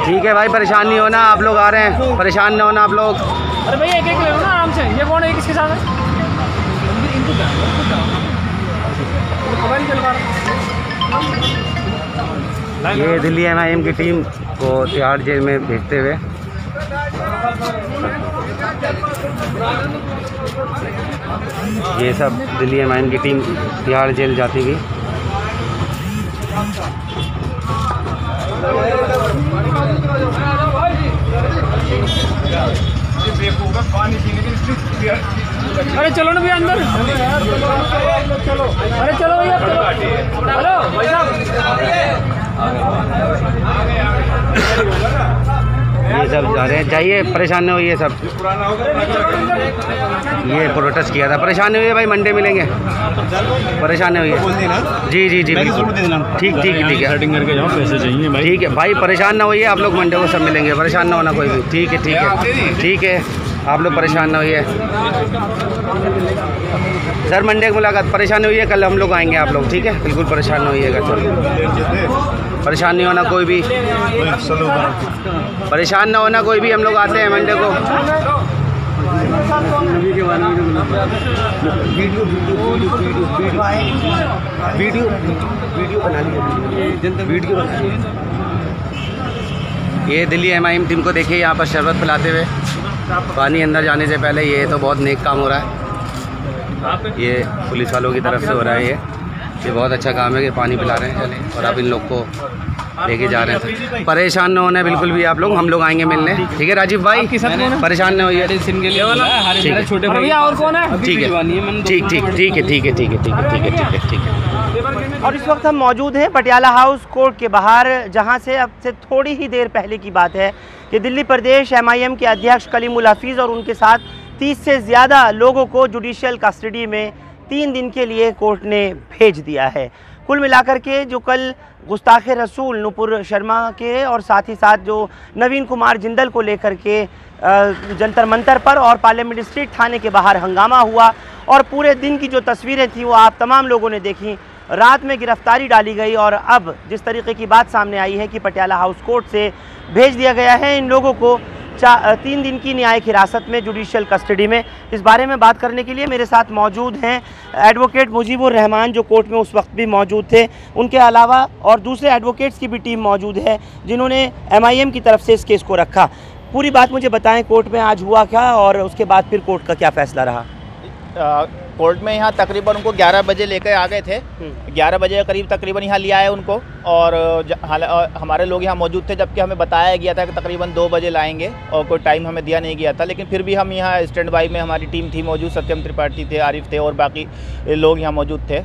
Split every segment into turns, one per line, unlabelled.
ठीक है भाई, परेशान नहीं होना, आप लोग आ रहे हैं, परेशान नहीं होना आप लोग।
अरे भैया एक ले लो ना आराम से। ये कौन है, किसके साथ है?
ये दिल्ली MIM की टीम को तिहाड़ जेल में भेजते हुए ये सब दिल्ली MIM की टीम तिहाड़ जेल जाती गई।
अरे चलो ना भैया अंदर। अरे चलो भैया, हेलो भाई साहब।
ये सब जा रहे हैं, जाइए, परेशान नहीं होइए सब। ये प्रोटेस्ट किया था, परेशान नहीं होइए भाई, मंडे मिलेंगे, परेशान नहीं होइए। जी जी जी ठीक ठीक ठीक है,
सेटिंग करके जाओ, पैसे चाहिए भाई।
ठीक है भाई, परेशान ना होइए, आप लोग मंडे को सब मिलेंगे, परेशान ना होना कोई भी। ठीक है ठीक है ठीक है, आप लोग परेशान ना होइए सर, मंडे की मुलाकात, परेशान नहीं होइए, कल हम लोग आएंगे, आप लोग ठीक है, बिल्कुल परेशान नहीं होइएगा सर, परेशान नहीं होना कोई भी, परेशान ना होना कोई भी, हम लोग आते हैं मंडे को। ये दिल्ली MIM टीम को देखिए यहाँ पर शरबत पिलाते हुए, पानी अंदर जाने से पहले। ये तो बहुत नेक काम हो रहा है, ये पुलिस वालों की तरफ से हो रहा है। ये बहुत अच्छा काम है कि पानी पिला रहे हैं, चले, और अब इन लोग को लेके जा रहे हैं। परेशान न होना बिल्कुल भी आप लोग, हम लोग आएंगे मिलने, ठीक है राजीव भाई, परेशान न होइए।
छोटे भैया और कौन है?
ठीक है ठीक ठीक ठीक है ठीक है ठीक है ठीक है ठीक है ठीक है ठीक है। और इस वक्त हम मौजूद हैं पटियाला हाउस कोर्ट के बाहर, जहां से अब से थोड़ी ही देर पहले की बात है कि दिल्ली प्रदेश MIM के अध्यक्ष कलीमुल हफीज़ और उनके साथ 30 से ज़्यादा लोगों को जुडिशियल कस्टडी में 3 दिन के लिए कोर्ट ने भेज दिया है। कुल मिलाकर के जो कल गुस्ताखे रसूल नुपुर शर्मा के और साथ ही साथ जो नवीन कुमार जिंदल को लेकर के जंतर मंतर पर और पार्लियामेंट स्ट्रीट थाने के बाहर हंगामा हुआ, और पूरे दिन की जो तस्वीरें थी वो आप तमाम लोगों ने देखी। रात में गिरफ्तारी डाली गई और अब जिस तरीके की बात सामने आई है कि पटियाला हाउस कोर्ट से भेज दिया गया है इन लोगों को 3 दिन की न्यायिक हिरासत में जुडिशियल कस्टडी में। इस बारे में बात करने के लिए मेरे साथ मौजूद हैं एडवोकेट मुजीबुर रहमान, जो कोर्ट में उस वक्त भी मौजूद थे, उनके अलावा और दूसरे एडवोकेट्स की भी टीम मौजूद है जिन्होंने MIM की तरफ से इस केस को रखा। पूरी बात मुझे बताएं, कोर्ट में आज हुआ क्या और उसके बाद फिर कोर्ट का क्या फैसला रहा?
कोर्ट में यहाँ तकरीबन उनको 11 बजे लेकर आ गए थे, 11 बजे के करीब तकरीबन यहाँ लिया है उनको, और हमारे लोग यहाँ मौजूद थे, जबकि हमें बताया गया था कि तकरीबन 2 बजे लाएंगे और कोई टाइम हमें दिया नहीं गया था। लेकिन फिर भी हम यहाँ स्टैंड बाई में हमारी टीम थी मौजूद, सत्यम त्रिपाठी थे, आरिफ थे और बाकी लोग यहाँ मौजूद थे,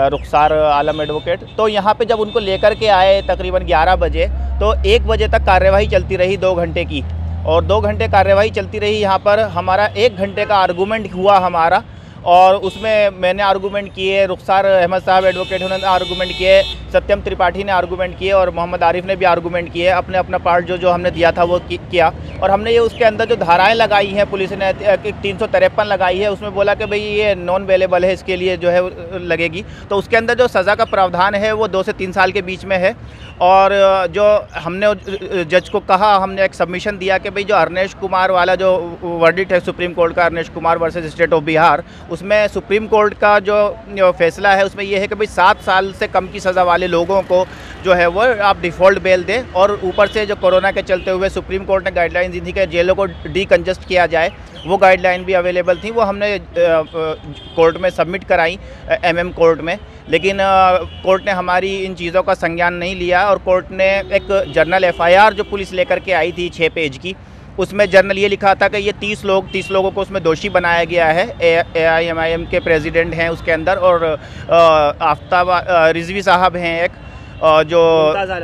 रुखसार आलम एडवोकेट। तो यहाँ पे जब उनको लेकर के आए तकरीबन 11 बजे, तो 1 बजे तक कार्यवाही चलती रही 2 घंटे की, और 2 घंटे कार्यवाही चलती रही। यहाँ पर हमारा 1 घंटे का आर्गूमेंट हुआ हमारा, और उसमें मैंने आर्गूमेंट किए, रुखसार अहमद साहब एडवोकेट उन्होंने आर्गूमेंट किए, सत्यम त्रिपाठी ने आर्गूमेंट किए और मोहम्मद आरिफ ने भी आर्गूमेंट किए, अपने अपना पार्ट जो हमने दिया था वो किया। और हमने ये उसके अंदर जो धाराएं लगाई हैं, पुलिस ने 353 लगाई है, उसमें बोला कि भाई ये नॉन अवेलेबल है, इसके लिए जो है लगेगी। तो उसके अंदर जो सज़ा का प्रावधान है वो 2 से 3 साल के बीच में है। और जो हमने जज को कहा, हमने एक सबमिशन दिया कि भाई जो अर्नेश कुमार वाला जो वर्डिक्ट है सुप्रीम कोर्ट का, Arnesh Kumar versus state of Bihar, उसमें सुप्रीम कोर्ट का जो फैसला है उसमें यह है कि भाई 7 साल से कम की सज़ा वाले लोगों को जो है वो आप डिफ़ॉल्ट बेल दें। और ऊपर से जो कोरोना के चलते हुए सुप्रीम कोर्ट ने गाइडलाइन दी थी कि जेलों को डीकंजस्ट किया जाए, वो गाइडलाइन भी अवेलेबल थी, वो हमने कोर्ट में सबमिट कराई MM कोर्ट में। लेकिन कोर्ट ने हमारी इन चीज़ों का संज्ञान नहीं लिया, और कोर्ट ने एक जर्नल FIR जो पुलिस लेकर के आई थी 6 पेज की, उसमें जर्नल ये लिखा था कि ये 30 लोगों को उसमें दोषी बनाया गया है। AIMIM के प्रेसिडेंट हैं उसके अंदर, और आफ्ताब रिजवी साहब हैं एक, जो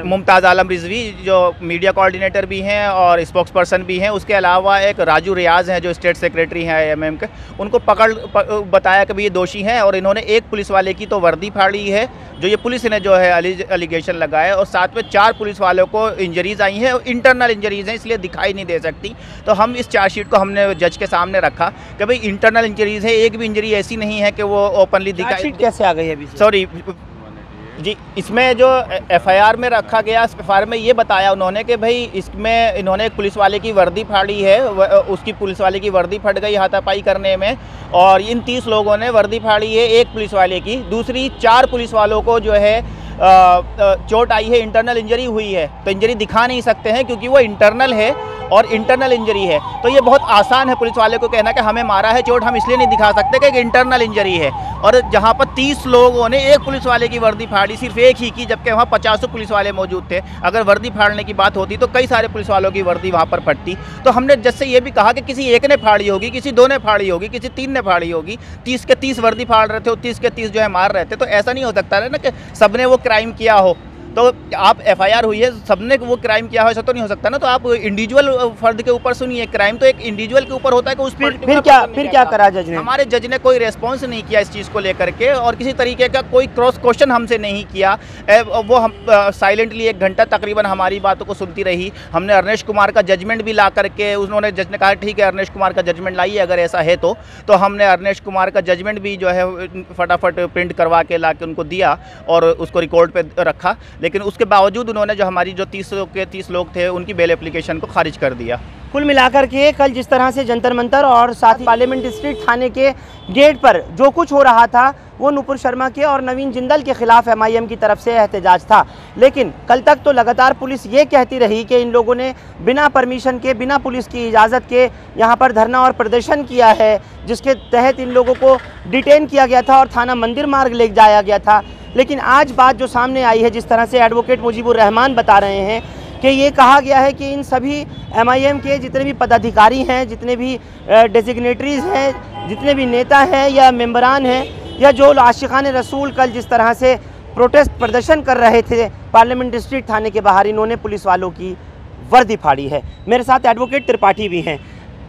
मुमताज़ आलम रिजवी जो मीडिया कोऑर्डिनेटर भी हैं और स्पोक्स पर्सन भी हैं। उसके अलावा एक राजू रियाज हैं जो स्टेट सेक्रेटरी हैं IMM के, उनको बताया कि भाई ये दोषी हैं, और इन्होंने एक पुलिस वाले की तो वर्दी फाड़ी है जो ये पुलिस ने जो है एलिगेशन लगाया, और साथ में 4 पुलिस वालों को इंजरीज़ आई हैं, इंटरनल इंजरीज़ हैं, इसलिए दिखाई नहीं दे सकती। तो हम इस चार्जशीट को हमने जज के सामने रखा कि भाई इंटरनल इंजरीज़ है, एक भी इंजरी ऐसी नहीं है कि वो ओपनली दिखाई।
कैसे आ गई है अभी?
सॉरी जी, इसमें जो एफआईआर में रखा गया, एफआईआर में ये बताया उन्होंने कि भाई इसमें इन्होंने एक पुलिस वाले की वर्दी फाड़ी है, उसकी पुलिस वाले की वर्दी फट गई हाथापाई करने में, और इन 30 लोगों ने वर्दी फाड़ी है एक पुलिस वाले की, दूसरी 4 पुलिस वालों को जो है चोट आई है, इंटरनल इंजरी हुई है। तो इंजरी दिखा नहीं सकते हैं क्योंकि वो इंटरनल है और इंटरनल इंजरी है। तो ये बहुत आसान है पुलिस वाले को कहना कि हमें मारा है चोट, हम इसलिए नहीं दिखा सकते कि एक इंटरनल इंजरी है। और जहाँ पर 30 लोगों ने एक पुलिस वाले की वर्दी फाड़ी, सिर्फ एक ही की, जबकि वहाँ 50 पुलिस वाले मौजूद थे। अगर वर्दी फाड़ने की बात होती तो कई सारे पुलिस वालों की वर्दी वहाँ पर फटती। तो हमने जज से ये भी कहा कि किसी एक ने फाड़ी होगी, किसी 2 ने फाड़ी होगी, किसी 3 ने फाड़ी होगी। 30 के 30 वर्दी फाड़ रहे थे और 30 के 30 जो है मार रहे थे। तो ऐसा नहीं हो सकता है ना कि सबने वो क्राइम किया हो। तो आप एफआईआर हुई है, सबने वो क्राइम किया हो, ऐसा तो नहीं हो सकता ना। तो आप इंडिविजुअल फर्द के ऊपर सुनिए, क्राइम तो एक इंडिविजुअल के ऊपर होता है कि उस
फिर क्या करा जज ने?
हमारे जज ने कोई रेस्पॉन्स नहीं किया इस चीज़ को लेकर के, और किसी तरीके का कोई क्रॉस क्वेश्चन हमसे नहीं किया। वो हम साइलेंटली 1 घंटा तकरीबन हमारी बातों को सुनती रही। हमने अर्नेश कुमार का जजमेंट भी ला करके, उन्होंने जज ने कहा ठीक है अर्नेश कुमार का जजमेंट लाइए अगर ऐसा है तो हमने अर्नेश कुमार का जजमेंट भी जो है फटाफट प्रिंट करवा के ला के उनको दिया और उसको रिकॉर्ड पे रखा। लेकिन उसके बावजूद उन्होंने जो हमारी जो 30 लोग थे उनकी बेल एप्लीकेशन को खारिज कर दिया।
कुल मिलाकर के कल जिस तरह से जंतर मंतर और साथ ही पार्लियामेंट स्ट्रीट थाने के गेट पर जो कुछ हो रहा था वो नुपुर शर्मा के और नवीन जिंदल के खिलाफ MIM की तरफ से एहतजाज था। लेकिन कल तक तो लगातार पुलिस ये कहती रही कि इन लोगों ने बिना परमिशन के, बिना पुलिस की इजाज़त के यहाँ पर धरना और प्रदर्शन किया है, जिसके तहत इन लोगों को डिटेन किया गया था और थाना मंदिर मार्ग ले जाया गया था। लेकिन आज बात जो सामने आई है, जिस तरह से एडवोकेट मुजीबुर रहमान बता रहे हैं कि ये कहा गया है कि इन सभी MIM के जितने भी पदाधिकारी हैं, जितने भी डेजिग्नेटरीज हैं, जितने भी नेता हैं या मेंबरान हैं, या जो आशिकान रसूल कल जिस तरह से प्रोटेस्ट प्रदर्शन कर रहे थे पार्लियामेंट स्ट्रीट थाने के बाहर, इन्होंने पुलिस वालों की वर्दी फाड़ी है। मेरे साथ एडवोकेट त्रिपाठी भी हैं।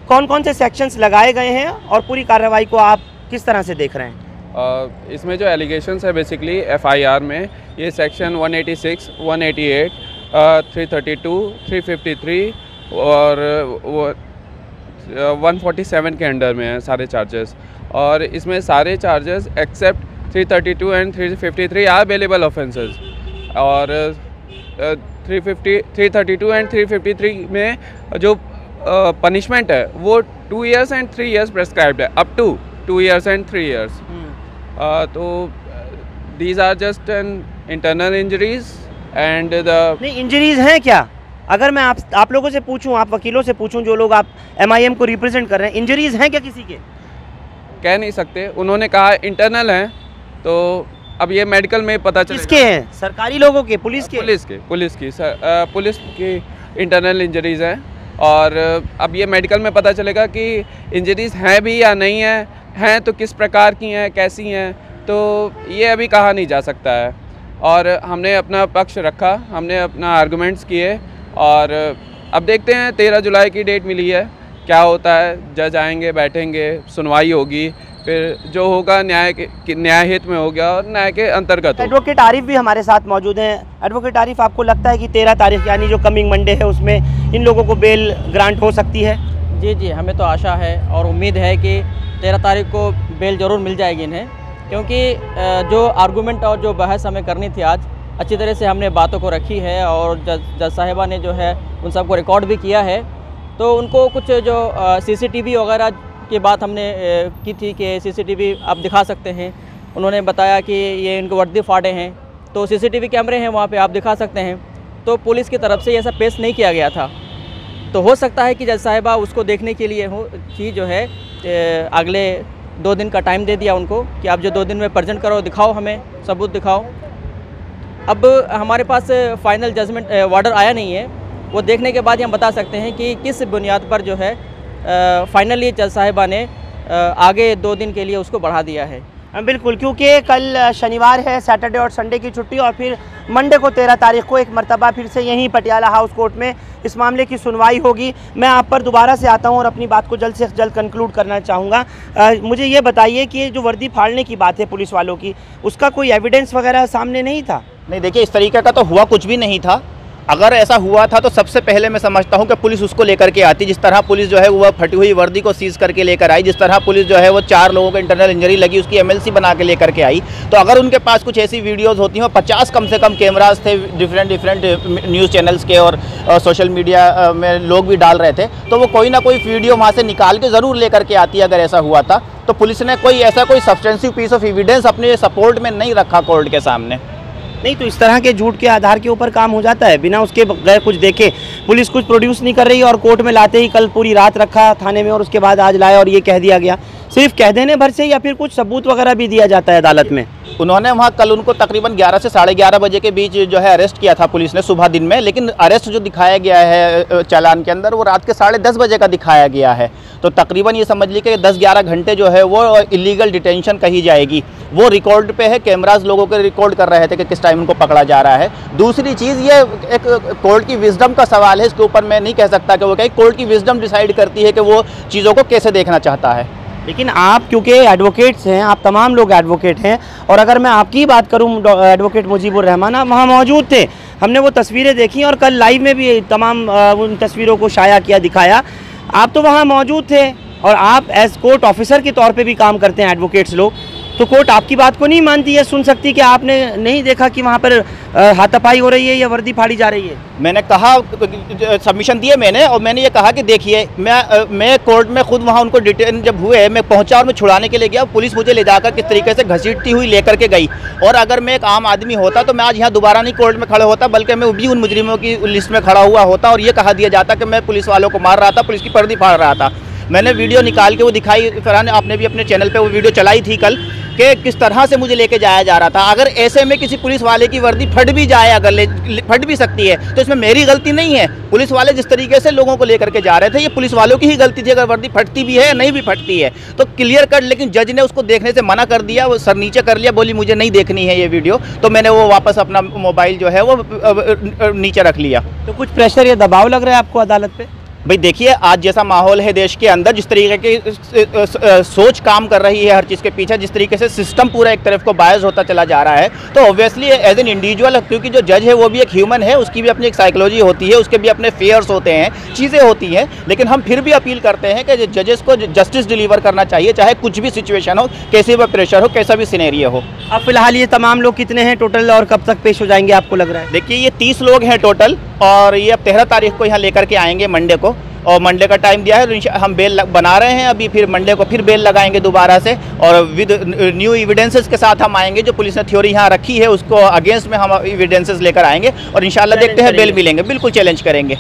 कौन कौन से सेक्शंस लगाए गए हैं और पूरी कार्रवाई को आप किस तरह से देख रहे हैं?
इसमें जो एलिगेशंस है बेसिकली FIR में, ये सेक्शन 186, 188, 332, 353 और 147 के अंडर में है सारे चार्जेस। और इसमें सारे charges except 332 and 353 are available offences. और 332 एंड 353 में जो पनिशमेंट है वो 2 years एंड 3 years प्रेस्क्राइब्ड है, up to 2 years and 3 years। तो these are just an internal injuries and the
नहीं, इंजरीज हैं क्या? अगर मैं आप लोगों से पूछूं, आप वकीलों से पूछूं, जो लोग आप MIM को रिप्रेजेंट कर रहे हैं, इंजरीज हैं क्या किसी के?
कह नहीं सकते, उन्होंने कहा इंटरनल हैं। तो अब ये मेडिकल में पता चलेगा।
किसके हैं? सरकारी लोगों के? पुलिस के?
पुलिस की इंटरनल इंजरीज हैं। और अब ये मेडिकल में पता चलेगा कि इंजरीज हैं भी या नहीं हैं तो किस प्रकार की हैं, कैसी हैं, तो ये अभी कहा नहीं जा सकता है। और हमने अपना पक्ष रखा, हमने अपना आर्गूमेंट्स किए, और अब देखते हैं 13 जुलाई की डेट मिली है, क्या होता है। जज आएंगे, बैठेंगे, सुनवाई होगी, फिर जो होगा न्याय हित में होगा और न्याय के अंतर्गत।
एडवोकेट आरिफ भी हमारे साथ मौजूद हैं। एडवोकेट आरिफ, आपको लगता है कि 13 तारीख यानी जो कमिंग मंडे है उसमें इन लोगों को बेल ग्रांट हो सकती है?
जी, हमें तो आशा है और उम्मीद है कि 13 तारीख को बेल ज़रूर मिल जाएगी इन्हें, क्योंकि जो आर्गूमेंट और जो बहस हमें करनी थी आज, अच्छी तरह से हमने बातों को रखी है और जज साहिबा ने जो है उन सबको रिकॉर्ड भी किया है। तो उनको कुछ जो CCTV वगैरह की बात हमने की थी कि CCTV आप दिखा सकते हैं। उन्होंने बताया कि ये इनको वर्दी फाड़े हैं, तो CCTV कैमरे हैं वहाँ पे, आप दिखा सकते हैं। तो पुलिस की तरफ से ये सब पेश नहीं किया गया था। तो हो सकता है कि जज साहिबा उसको देखने के लिए जो है अगले 2 दिन का टाइम दे दिया उनको कि आप जो 2 दिन में प्रेजेंट करो, दिखाओ, हमें सबूत दिखाओ। अब हमारे पास फाइनल जजमेंट ऑर्डर आया नहीं है, वो देखने के बाद ही हम बता सकते हैं कि किस बुनियाद पर जो है फाइनली जज साहिबा ने आगे 2 दिन के लिए उसको बढ़ा दिया है।
बिल्कुल, क्योंकि कल शनिवार है, सैटरडे और संडे की छुट्टी, और फिर मंडे को 13 तारीख को एक मरतबा फिर से यहीं पटियाला हाउस कोर्ट में इस मामले की सुनवाई होगी। मैं आप पर दोबारा से आता हूं और अपनी बात को जल्द से जल्द कंक्लूड करना चाहूँगा। मुझे ये बताइए कि जो वर्दी फाड़ने की बात है पुलिस वालों की, उसका कोई एविडेंस वगैरह सामने नहीं था?
नहीं, देखिए इस तरीके का तो हुआ कुछ भी नहीं था। अगर ऐसा हुआ था तो सबसे पहले मैं समझता हूं कि पुलिस उसको लेकर के आती। जिस तरह पुलिस जो है वो फटी हुई वर्दी को सीज करके लेकर आई, जिस तरह पुलिस जो है वो 4 लोगों को इंटरनल इंजरी लगी उसकी MLC बना के लेकर के आई, तो अगर उनके पास कुछ ऐसी वीडियोज़ होती हैं, 50 कम से कम कैमराज थे डिफरेंट न्यूज़ चैनल्स के और सोशल मीडिया में लोग भी डाल रहे थे, तो वो कोई ना कोई वीडियो वहाँ से निकाल के ज़रूर लेकर के आती अगर ऐसा हुआ था। तो पुलिस ने कोई सब्सटेंसिव पीस ऑफ एविडेंस अपने सपोर्ट में नहीं रखा कोर्ट के सामने।
नहीं तो इस तरह के झूठ के आधार के ऊपर काम हो जाता है, बिना उसके बगैर कुछ देखे पुलिस कुछ प्रोड्यूस नहीं कर रही और कोर्ट में लाते ही कल पूरी रात रखा थाने में और उसके बाद आज लाया और ये कह दिया गया, सिर्फ कह देने भर से या फिर कुछ सबूत वगैरह भी दिया जाता है अदालत में?
उन्होंने वहाँ कल उनको तकरीबन 11 से 11:30 बजे के बीच जो है अरेस्ट किया था पुलिस ने सुबह दिन में, लेकिन अरेस्ट जो दिखाया गया है चालान के अंदर वो रात के 10:30 बजे का दिखाया गया है। तो तकरीबन ये समझ लीजिए कि 10-11 घंटे जो है वो इलीगल डिटेंशन कही जाएगी। वो रिकॉर्ड पे है, कैमराज लोगों के रिकॉर्ड कर रहे थे कि किस टाइम उनको पकड़ा जा रहा है। दूसरी चीज़ ये एक कोर्ट की विजडम का सवाल है, इसके ऊपर मैं नहीं कह सकता कि वो कहीं कोर्ट की विजडम डिसाइड करती है कि वो चीज़ों को कैसे देखना चाहता है।
लेकिन आप क्योंकि एडवोकेट्स हैं, आप तमाम लोग एडवोकेट हैं, और अगर मैं आपकी बात करूं एडवोकेट मुजीबुर रहमान, आप वहाँ मौजूद थे, हमने वो तस्वीरें देखी और कल लाइव में भी तमाम उन तस्वीरों को शाया किया, दिखाया। आप तो वहाँ मौजूद थे और आप एज कोर्ट ऑफिसर के तौर पे भी काम करते हैं एडवोकेट्स लोग, तो कोर्ट आपकी बात को नहीं मानती है, सुन सकती कि आपने नहीं देखा कि वहाँ पर हाथापाई हो रही है या वर्दी फाड़ी जा रही है?
मैंने कहा, सबमिशन दिए मैंने, और मैंने ये कहा कि देखिए मैं कोर्ट में खुद वहाँ उनको डिटेन जब हुए मैं पहुँचा और मैं छुड़ाने के लिए गया, पुलिस मुझे ले जाकर किस तरीके से घसीटती हुई लेकर के गई। और अगर मैं एक आम आदमी होता तो मैं आज यहाँ दोबारा नहीं कोर्ट में खड़े होता, बल्कि मैं भी उन मुजरिमों की लिस्ट में खड़ा हुआ होता और ये कहा दिया जाता कि मैं पुलिस वालों को मार रहा था, पुलिस की पर्दी फाड़ रहा था। मैंने वीडियो निकाल के वो दिखाई, फरहान आपने भी अपने चैनल पे वो वीडियो चलाई थी कल, कि किस तरह से मुझे लेके जाया जा रहा था। अगर ऐसे में किसी पुलिस वाले की वर्दी फट भी जाए, अगर फट भी सकती है, तो इसमें मेरी गलती नहीं है। पुलिस वाले जिस तरीके से लोगों को लेकर के जा रहे थे, ये पुलिस वालों की ही गलती थी। अगर वर्दी फटती भी है या नहीं भी फटती है तो क्लियर कट, लेकिन जज ने उसको देखने से मना कर दिया, वो सर नीचे कर लिया, बोली मुझे नहीं देखनी है ये वीडियो, तो मैंने वो वापस अपना मोबाइल जो है वो नीचे रख लिया।
तो कुछ प्रेशर या दबाव लग रहा है आपको अदालत पे?
भाई देखिए, आज जैसा माहौल है देश के अंदर, जिस तरीके की सोच काम कर रही है हर चीज़ के पीछे, जिस तरीके से सिस्टम पूरा एक तरफ को बायस होता चला जा रहा है, तो ऑब्वियसली एज एन इंडिविजुअल, क्योंकि जो जज है वो भी एक ह्यूमन है, उसकी भी अपनी एक साइकोलॉजी होती है, उसके भी अपने फेयर्स होते हैं, चीज़ें होती हैं। लेकिन हम फिर भी अपील करते हैं कि जजेस को जस्टिस डिलीवर करना चाहिए, चाहे कुछ भी सिचुएशन हो, कैसे भी प्रेशर हो, कैसा भी सिनेरियो हो।
अब फिलहाल ये तमाम लोग कितने हैं टोटल और कब तक पेश हो जाएंगे आपको लग रहा है?
देखिए, ये 30 लोग हैं टोटल, और ये अब 13 तारीख को यहाँ लेकर के आएंगे मंडे को, और मंडे का टाइम दिया है। हम बेल बना रहे हैं अभी, फिर मंडे को फिर बेल लगाएंगे दोबारा से, और विद न्यू एविडेंसेस के साथ हम आएंगे। जो पुलिस ने थ्योरी यहाँ रखी है उसको अगेंस्ट में हम एविडेंसेस लेकर आएंगे और इंशाल्लाह देखते हैं बेल मिलेंगे, बिल्कुल चैलेंज करेंगे।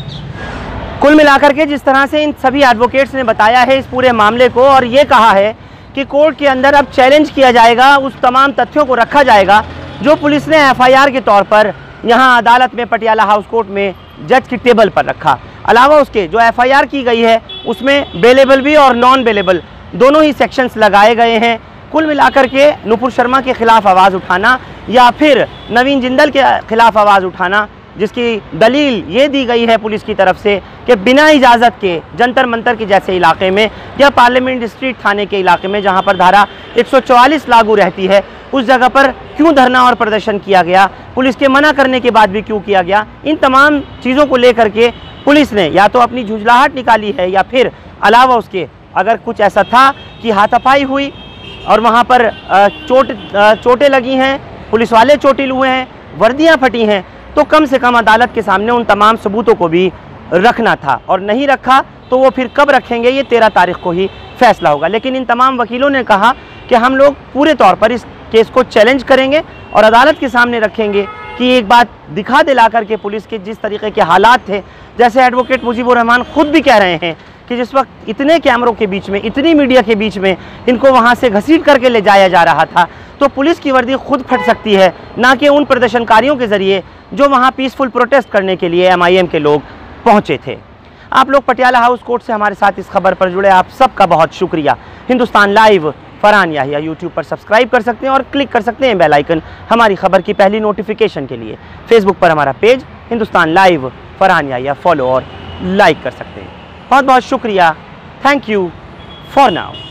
कुल मिलाकर के जिस तरह से इन सभी एडवोकेट्स ने बताया है इस पूरे मामले को, और ये कहा है कि कोर्ट के अंदर अब चैलेंज किया जाएगा, उस तमाम तथ्यों को रखा जाएगा जो पुलिस ने FIR के तौर पर यहाँ अदालत में पटियाला हाउस कोर्ट में जज की टेबल पर रखा। अलावा उसके जो FIR की गई है उसमें बेलेबल भी और नॉन बेलेबल दोनों ही सेक्शंस लगाए गए हैं। कुल मिलाकर के नुपुर शर्मा के खिलाफ आवाज़ उठाना या फिर नवीन जिंदल के खिलाफ आवाज़ उठाना, जिसकी दलील ये दी गई है पुलिस की तरफ से कि बिना इजाज़त के जंतर मंतर के जैसे इलाके में या पार्लियामेंट स्ट्रीट थाने के इलाके में जहां पर धारा 144 लागू रहती है, उस जगह पर क्यों धरना और प्रदर्शन किया गया, पुलिस के मना करने के बाद भी क्यों किया गया, इन तमाम चीज़ों को लेकर के पुलिस ने या तो अपनी झुंझलाहट निकाली है या फिर अलावा उसके अगर कुछ ऐसा था कि हाथापाई हुई और वहाँ पर चोटें लगी हैं, पुलिस वाले चोटिल हुए हैं, वर्दियाँ फटी हैं, तो कम से कम अदालत के सामने उन तमाम सबूतों को भी रखना था, और नहीं रखा तो वो फिर कब रखेंगे ये 13 तारीख को ही फैसला होगा। लेकिन इन तमाम वकीलों ने कहा कि हम लोग पूरे तौर पर इस केस को चैलेंज करेंगे और अदालत के सामने रखेंगे कि एक बात दिखा दिला करके पुलिस के जिस तरीके के हालात थे, जैसे एडवोकेट मुजीबुर रहमान खुद भी कह रहे हैं कि जिस वक्त इतने कैमरों के बीच में, इतनी मीडिया के बीच में इनको वहाँ से घसीट करके ले जाया जा रहा था, तो पुलिस की वर्दी खुद फट सकती है, ना कि उन प्रदर्शनकारियों के ज़रिए जो वहाँ पीसफुल प्रोटेस्ट करने के लिए MIM के लोग पहुँचे थे। आप लोग पटियाला हाउस कोर्ट से हमारे साथ इस खबर पर जुड़े, आप सबका बहुत शुक्रिया। हिंदुस्तान लाइव फरहान याहिया यूट्यूब पर सब्सक्राइब कर सकते हैं और क्लिक कर सकते हैं बेल आइकन हमारी खबर की पहली नोटिफिकेशन के लिए। फेसबुक पर हमारा page Hindustan live Farhan Yahiya follow और लाइक कर सकते हैं। बहुत बहुत शुक्रिया। Thank you for now.